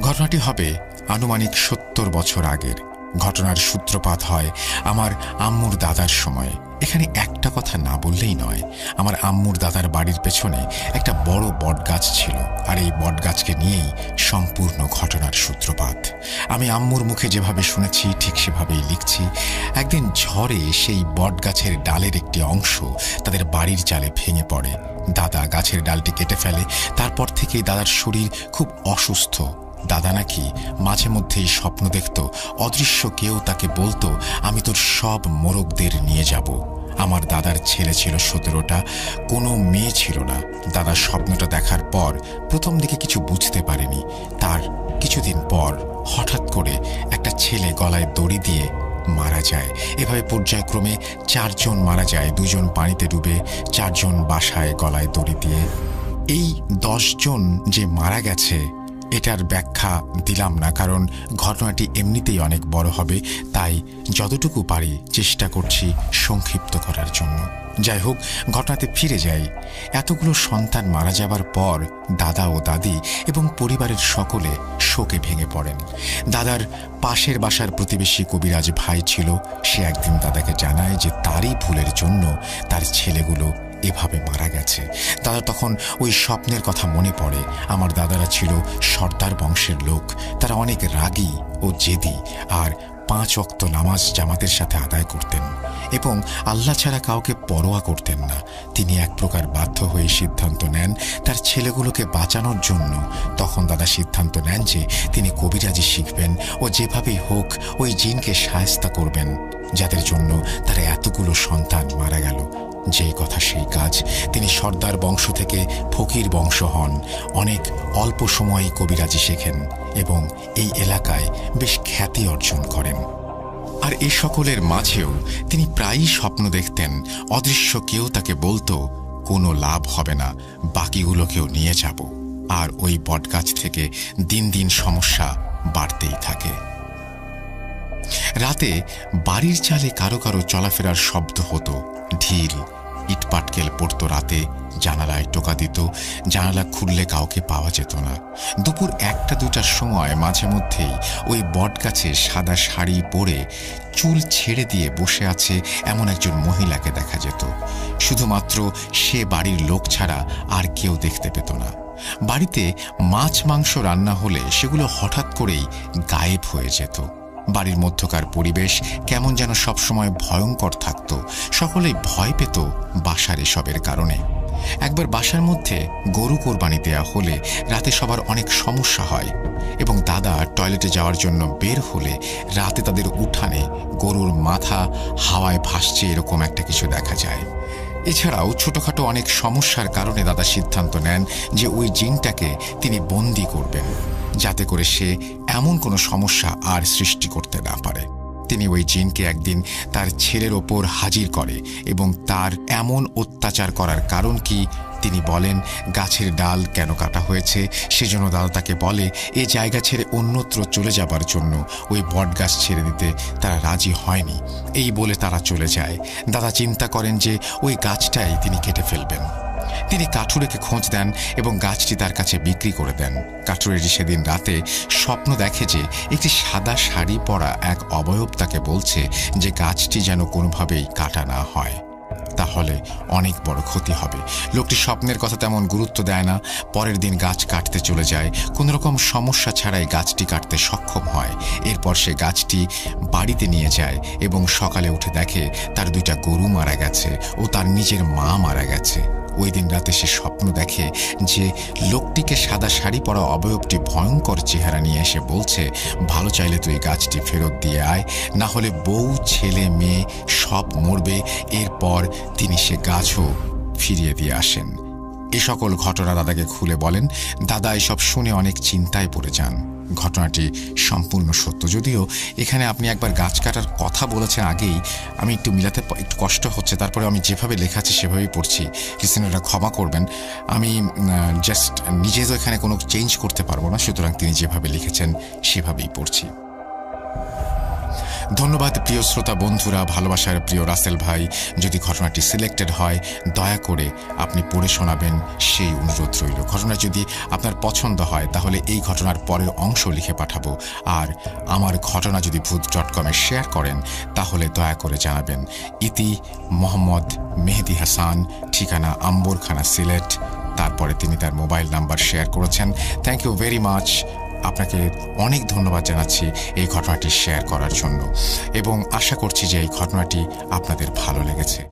ঘটনাটি হবে আনুমানিক ৭০ বছর আগের। ঘটনার সূত্রপাত হয় আমার আম্মুর দাদার সময়ে। এখানে একটা কথা না বললেই নয়, আমার আম্মুর দাদার বাড়ির পেছনে একটা বড় বটগাছ ছিল, আর এই বটগাছকে নিয়েই সম্পূর্ণ ঘটনার সূত্রপাত। আমি আম্মুর মুখে যেভাবে শুনেছি ঠিক সেভাবেই লিখছি। একদিন ঝড়ে সেই বটগাছের ডালের একটি অংশ তাদের বাড়ির চালে ভেঙে পড়ে। দাদা গাছের ডালটি কেটে ফেলে। তারপর থেকেই দাদার শরীর খুব অসুস্থ। দাদা নাকি মাঝে মধ্যেই স্বপ্ন দেখত অদৃশ্য কেউ তাকে বলতো, আমি তোর সব মোরগদের নিয়ে যাব। আমার দাদার ছেলে ছিল ১৭টা, কোনো মেয়ে ছিল না। দাদা স্বপ্নটা দেখার পর প্রথম দিকে কিছু বুঝতে পারেনি। তার কিছুদিন পর হঠাৎ করে একটা ছেলে গলায় দড়ি দিয়ে মারা যায়। এভাবে পর্যায়ক্রমে ৪ জন মারা যায়, ২ জন পানিতে ডুবে, ৪ জন বাসায় গলায় দড়ি দিয়ে। এই ১০ জন যে মারা গেছে এটার ব্যাখ্যা দিলাম না, কারণ ঘটনাটি এমনিতেই অনেক বড় হবে, তাই যতটুকু পারি চেষ্টা করছি সংক্ষিপ্ত করার জন্য। যাই হোক, ঘটনাতে ফিরে যাই। এতগুলো সন্তান মারা যাবার পর দাদা ও দাদি এবং পরিবারের সকলে শোকে ভেঙে পড়েন। দাদার পাশের বাসার প্রতিবেশী কবিরাজ ভাই ছিল। সে একদিন দাদাকে জানায় যে তারই ভুলের জন্য তার ছেলেগুলো এভাবে মারা গেছে। দাদা তখন ওই স্বপ্নের কথা মনে পড়ে। আমার দাদারা ছিল সর্দার বংশের লোক। তারা অনেক রাগী ও জেদি, আর ৫ ওয়াক্ত নামাজ জামাতের সাথে আদায় করতেন এবং আল্লাহ ছাড়া কাউকে পরোয়া করতেন না। তিনি এক প্রকার বাধ্য হয়ে সিদ্ধান্ত নেন তার ছেলেগুলোকে বাঁচানোর জন্য। তখন দাদা সিদ্ধান্ত নেন যে তিনি কবিরাজি শিখবেন ও যেভাবেই হোক ওই জিনকে শায়েস্তা করবেন, যাদের জন্য তার এতগুলো সন্তান মারা গেল। যেই কথা সেই কাজ। তিনি সর্দার বংশ থেকে ফকির বংশ হন। অনেক অল্প সময়েই কবিরাজি শেখেন এবং এই এলাকায় বেশ খ্যাতি অর্জন করেন। আর এ সকলের মাঝেও তিনি প্রায়ই স্বপ্ন দেখতেন অদৃশ্য কেউ তাকে বলতো, কোনো লাভ হবে না, বাকিগুলোকেও নিয়ে যাব। আর ওই বটগাছ থেকে দিন দিন সমস্যা বাড়তেই থাকে। রাতে বাড়ির চালে কারো কারো চলাফেরার শব্দ হতো। ঢিল ইটপাটকেল পড়তো রাতে, জানালায় টোকা দিত। জানালা খুললে কাউকে পাওয়া যেত না। দুপুর ১টা-২টার সময় মাঝে মধ্যেই ওই বটগাছে সাদা শাড়ি পরে চুল ছেড়ে দিয়ে বসে আছে এমন একজন মহিলাকে দেখা যেত। শুধুমাত্র সে বাড়ির লোক ছাড়া আর কেউ দেখতে পেত না। বাড়িতে মাছ মাংস রান্না হলে সেগুলো হঠাৎ করেই গায়েব হয়ে যেত। বাড়ির মধ্যকার পরিবেশ কেমন যেন সবসময় ভয়ঙ্কর থাকত। সকলেই ভয় পেত বাসার এসবের কারণে। একবার বাসার মধ্যে গরু কোরবানি দেয়া হলে রাতে সবার অনেক সমস্যা হয় এবং দাদা টয়লেটে যাওয়ার জন্য বের হলে রাতে তাদের উঠানে গরুর মাথা হাওয়ায় ভাসছে এরকম একটা কিছু দেখা যায়। এছাড়াও ছোটখাটো অনেক সমস্যার কারণে দাদা সিদ্ধান্ত নেন যে ওই জিনটাকে তিনি বন্দি করবেন, যাতে করে সে এমন কোনো সমস্যা আর সৃষ্টি করতে না পারে। তিনি ওই জিনকে একদিন তার ছেলের ওপর হাজির করে এবং তার এমন অত্যাচার করার কারণ কি তিনি বলেন। গাছের ডাল কেন কাটা হয়েছে সেজন্য দাদা তাকে বলে এ জায়গা ছেড়ে অন্যত্র চলে যাবার জন্য। ওই বটগাছ ছেড়ে দিতে তারা রাজি হয়নি। এই বলে তারা চলে যায়। দাদা চিন্তা করেন যে ওই গাছটাই তিনি কেটে ফেলবেন। তিনি কাঠুরেকে খোঁজ দেন এবং গাছটি তার কাছে বিক্রি করে দেন। কাঠুরেটি সেদিন রাতে স্বপ্ন দেখে যে একটি সাদা শাড়ি পরা এক অবয়ব তাকে বলছে যে গাছটি যেন কোনোভাবেই কাটা না হয়, তাহলে অনেক বড় ক্ষতি হবে। লোকটি স্বপ্নের কথা তেমন গুরুত্ব দেয় না। পরের দিন গাছ কাটতে চলে যায়। কোনো রকম সমস্যা ছাড়াই গাছটি কাটতে সক্ষম হয়। এরপর সে গাছটি বাড়িতে নিয়ে যায় এবং সকালে উঠে দেখে তার 2টা গরু মারা গেছে ও তার নিজের মা মারা গেছে। ওই দিন রাতে সে স্বপ্ন দেখে যে লোকটিকে সাদা শাড়ি পরা অবয়বটি ভয়ঙ্কর চেহারা নিয়ে এসে বলছে, ভালো চাইলে তুই গাছটি ফেরত দিয়ে আয়, না হলে বউ ছেলে মেয়ে সব মরবে। এরপর তিনি সে গাছও ফিরিয়ে দিয়ে আসেন। এ সকল ঘটনা দাদাকে খুলে বলেন। দাদা এসব শুনে অনেক চিন্তায় পড়ে যান। ঘটনাটি সম্পূর্ণ সত্য, যদিও এখানে আপনি একবার গাছ কাটার কথা বলেছেন আগেই, আমি একটু মিলাতে একটু কষ্ট হচ্ছে। তারপরে আমি যেভাবে লেখাচ্ছি সেভাবেই পড়ছি, লিসেনাররা ক্ষমা করবেন। আমি জাস্ট নিজে তো এখানে কোনো চেঞ্জ করতে পারবো না, সুতরাং তিনি যেভাবে লিখেছেন সেভাবেই পড়ছি। ধন্যবাদ প্রিয় শ্রোতা বন্ধুরা, ভালোবাসার প্রিয় রাসেল ভাই। যদি ঘটনাটি সিলেক্টেড হয় দয়া করে আপনি পড়ে শোনাবেন, সেই অনুরোধ রইল। ঘটনা যদি আপনার পছন্দ হয় তাহলে এই ঘটনার পরের অংশ লিখে পাঠাবো। আর আমার ঘটনা যদি ভূত.com-এ শেয়ার করেন তাহলে দয়া করে জানাবেন। ইতি মোহাম্মদ মেহেদি হাসান, ঠিকানা আম্বরখানা, সিলেট। তারপরে তিনি তার মোবাইল নাম্বার শেয়ার করেছেন। Thank you very much. আপনাকে অনেক ধন্যবাদ জানাচ্ছি এই ঘটনাটি শেয়ার করার জন্য, এবং আশা করছি যে এই ঘটনাটি আপনাদের ভালো লেগেছে।